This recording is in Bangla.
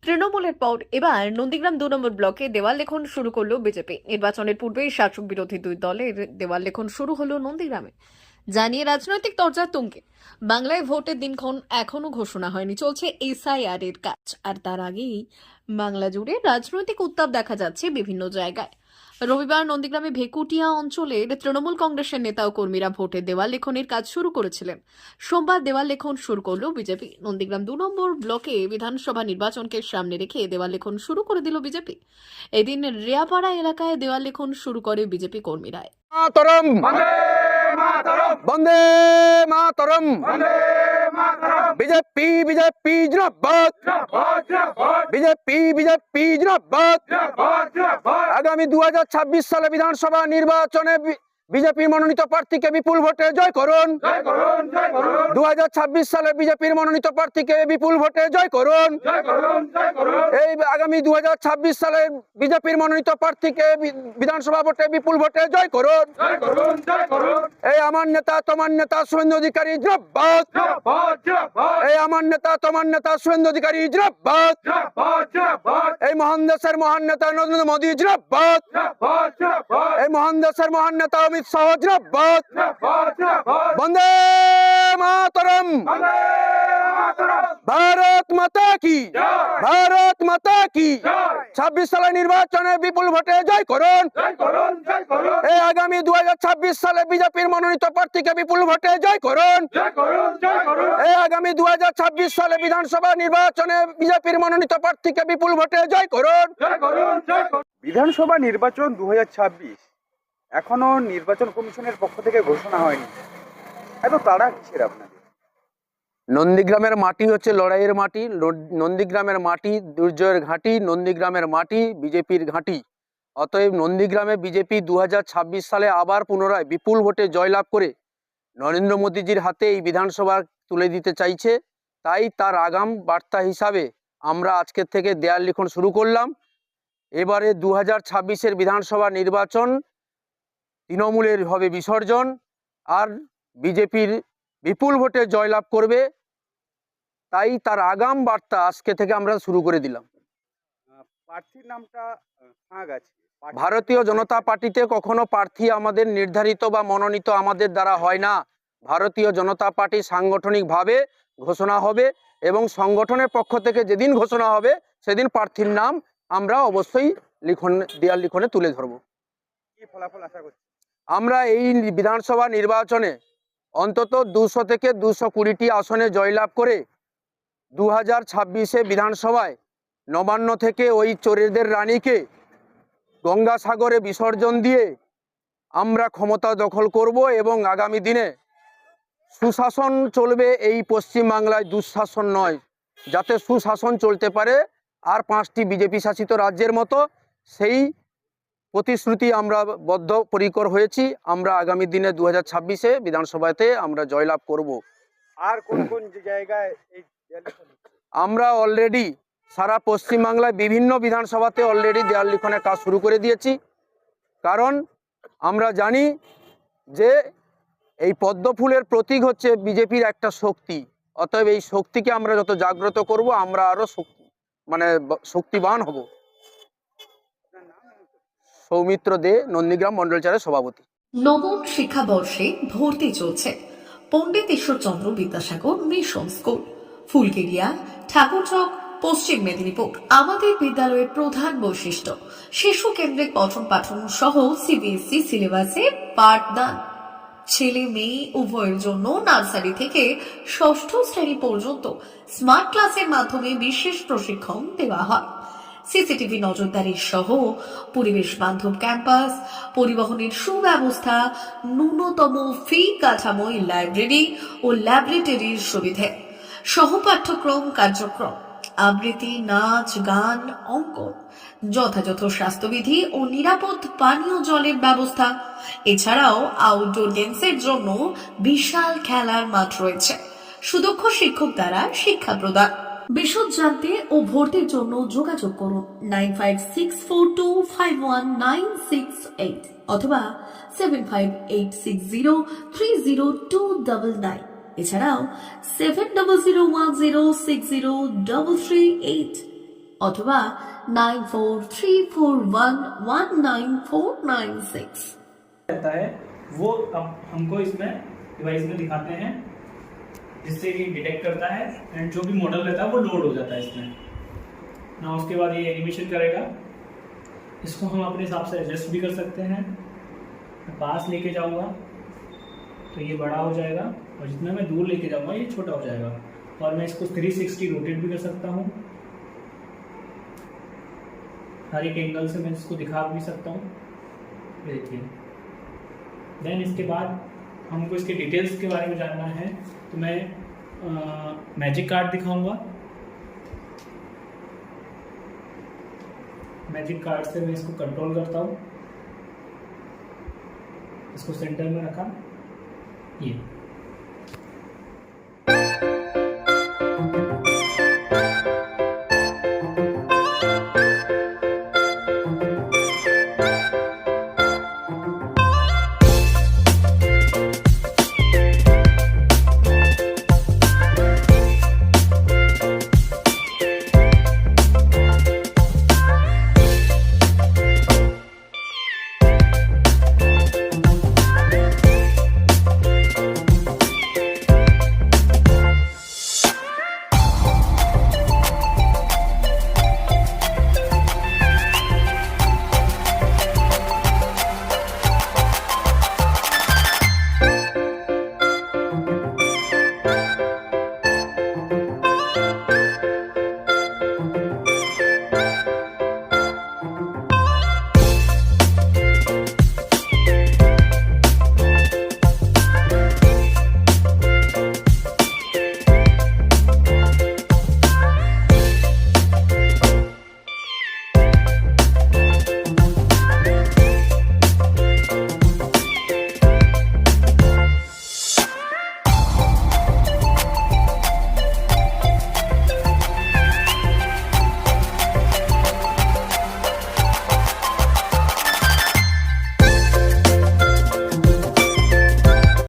তৃণমূলের পর এবার নন্দীগ্রাম ২ নম্বর ব্লকে দেওয়াল লেখন শুরু করলো বিজেপি। নির্বাচনের পূর্বেই শাসক বিরোধী দুই দলের দেওয়াল লেখন শুরু হলো নন্দীগ্রামে, জানিয়ে রাজনৈতিক তরজা তুঙ্গে। বাংলায় ভোটের দিনক্ষণ এখনো ঘোষণা হয়নি, চলছে এসআইআর এর কাজ। আর তার আগেই বাংলা জুড়ে রাজনৈতিক উত্তাপ দেখা যাচ্ছে বিভিন্ন জায়গায়। রবিবার নন্দীগ্রামে ভেকুটিয়া অঞ্চলের তৃণমূল কংগ্রেসের নেতা ও কর্মীরা ভোটের দেওয়াল লেখনের কাজ শুরু করেছিলেন। সোমবার দেওয়াল লেখন শুরু করলো বিজেপি। নন্দীগ্রাম ২ নম্বর ব্লকে বিধানসভা নির্বাচনকে সামনে রেখে দেওয়াল লেখন শুরু করে দিল বিজেপি। এদিন রেয়াপাড়া এলাকায় দেওয়াল লেখন শুরু করে বিজেপি কর্মীরা। মাতরম বন্দে মাতরম বিজেপি বিজেপি জিন্দাবাদ বিজেপি বিজেপি জিন্দাবাদ। আগামী ২০২৬ সালে বিধানসভা নির্বাচনে বিজেপির মনোনীত প্রার্থীকে বিপুল ভোটে জয় করুন। ২০২৬ সালে বিজেপির মনোনীত প্রার্থীকে বিপুল ভোটে জয় করুন। এই আগামী ২০২৬ সালে বিজেপির মনোনীত প্রার্থীকে বিধানসভা ভোটে বিপুল ভোটে জয় করুন। এই আমার নেতা তোমার নেতা শুভেন্দু অধিকারী জিন্দাবাদ। এই আমার নেতা তোমার নেতা শুভেন্দু অধিকারী জিন্দাবাদ। এই মহান দেশের মহান নেতা নরেন্দ্র মোদী জিন্দাবাদ। এই মহান দেশের মহান নেতা অমিত শাহ জিন্দাবাদ। বন্দে মাতরম। ভারত মাতা কি, ভারত মাতা কি। ২৬ সালে নির্বাচনে বিপুল ভোটে জয় করুন। এই আগামী ২০২৬ সালে বিজেপির মনোনীত প্রার্থীকে বিপুল ভোটে জয় করুন। এই আগামী ২০২৬ সালে বিধানসভা নির্বাচনে বিজেপির মনোনীত প্রার্থীকে বিপুল ভোটে জয় করুন। বিধানসভা নির্বাচন ২০২৬ এখনো নির্বাচন কমিশনের পক্ষ থেকে ঘোষণা হয়নি, এত তাড়া কিসের আপনাদের? নন্দীগ্রামের মাটি হচ্ছে লড়াইয়ের মাটি, নন্দীগ্রামের মাটি দুর্জয়ের ঘাঁটি, নন্দীগ্রামের মাটি বিজেপির ঘাঁটি। অতএব নন্দীগ্রামে বিজেপি ২০২৬ সালে আবার পুনরায় বিপুল ভোটে জয়লাভ করে নরেন্দ্র মোদীজির হাতে এই বিধানসভা তুলে দিতে চাইছে। তাই তার আগাম বার্তা হিসাবে আমরা আজকের থেকে দেয়াল লিখন শুরু করলাম। এবারে ২০২৬-এর বিধানসভা নির্বাচন তৃণমূলের হবে বিসর্জন, আর বিজেপির বিপুল ভোটে জয়লাভ করবে। তাই তার আগাম বার্তা আজকে থেকে আমরা শুরু করে দিলাম। প্রার্থীর নামটা ফাঁক আছে। ভারতীয় জনতা পার্টিতে কখনো প্রার্থী আমাদের নির্ধারিত বা মনোনীত আমাদের দ্বারা হয় না। ভারতীয় জনতা পার্টি সাংগঠনিকভাবে ঘোষণা হবে এবং সংগঠনের পক্ষ থেকে যেদিন ঘোষণা হবে সেদিন প্রার্থীর নাম আমরা অবশ্যই দেয়াল লিখনে তুলে ধরব। কি ফলাফল আশা করছি? আমরা এই বিধানসভা নির্বাচনে অন্তত ২০০ থেকে ২২০টি আসনে জয়লাভ করে ২০২৬-এ বিধানসভায় নবান্ন থেকে ওই চোরেদের রানীকে গঙ্গাসাগরে বিসর্জন দিয়ে আমরা ক্ষমতা দখল করব এবং আগামী দিনে সুশাসন চলবে এই পশ্চিমবাংলায়, দুঃশাসন নয়। যাতে সুশাসন চলতে পারে আর ৫টি বিজেপি শাসিত রাজ্যের মতো, সেই প্রতিশ্রুতি আমরা বদ্ধপরিকর হয়েছি। আমরা আগামী দিনে ২০২৬-এ বিধানসভাতে আমরা জয়লাভ করব। আর কোন কোন জায়গায় এই আমরা অলরেডি সারা পশ্চিমবাংলায় বিভিন্ন বিধানসভাতে অলরেডি দেয়াল লিখনের কাজ শুরু করে দিয়েছি। কারণ আমরা জানি যে এই পদ্ম ফুলের প্রতীক হচ্ছে বিজেপির একটা শক্তি। অতএব এই শক্তিকে আমরা যত জাগ্রত করব আমরা আরো শক্তিবান হব। সৌমিত্র দে, নন্দীগ্রাম মন্ডল ৪-এর সভাপতি। নবম শিক্ষাবর্ষে ভর্তি চলছে পণ্ডিত ঈশ্বরচন্দ্র বিদ্যাসাগর মিশন স্কুল, ফুলকেরিয়া, ঠাকুরচক, পশ্চিম মেদিনীপুর। আমাদের বিদ্যালয়ের প্রধান বৈশিষ্ট্য শিশু কেন্দ্রিক পঠন পাঠন সহ সিবিএসই সিলেবাসে পাঠদান। ছেলে মেয়ে উভয়ের জন্য নার্সারি থেকে ৬ষ্ঠ শ্রেণী পর্যন্ত স্মার্ট ক্লাসের মাধ্যমে বিশেষ প্রশিক্ষণ দেওয়া হয়। সিসিটিভি নজরদারি সহ পরিবেশ বান্ধব ক্যাম্পাস, পরিবহনের সুব্যবস্থা, ন্যূনতম ফি কাঠামোয় লাইব্রেরি ও ল্যাবরেটরির সুবিধে, সহপাঠ্যক্রম কার্যক্রম, আবৃত্তি, নাচ, গান, অঙ্কন, যথাযথ স্বাস্থ্যবিধি ও নিরাপদ পানীয় জলের ব্যবস্থা। এছাড়াও আউটডোর গেমসের জন্য বিশাল খেলার মাঠ রয়েছে। সুদক্ষ শিক্ষক দ্বারা শিক্ষা প্রদান। বিশদ জানতে ও ভর্তির জন্য যোগাযোগ করুন 9564251968 অথবা 7586030299। এছাড়াও 7001060338। অথবা 9434119496। रहता है वो अब हमको इसमें डिवाइस में दिखाते हैं, जिससे कि डिटेक्ट करता है एंड जो भी मॉडल रहता है वो लोड हो जाता है इसमें ना। उसके बाद ये एनिमेशन करेगा, इसको हम अपने हिसाब से एडजस्ट भी कर सकते हैं। मैं पास लेके जाऊंगा तो ये बड़ा हो जाएगा और जितना मैं दूर लेके जाऊंगा ये छोटा हो जाएगा। और मैं इसको 360 रोटेट भी कर सकता हूँ, हर एक एंगल से मैं इसको दिखा भी सकता हूँ। ये देखिए। देन इसके बाद हमको इसके डिटेल्स के बारे में जानना है तो मैं मैजिक कार्ड दिखाऊंगा। मैजिक कार्ड से मैं इसको कंट्रोल करता हूँ, इसको सेंटर में रखा, ये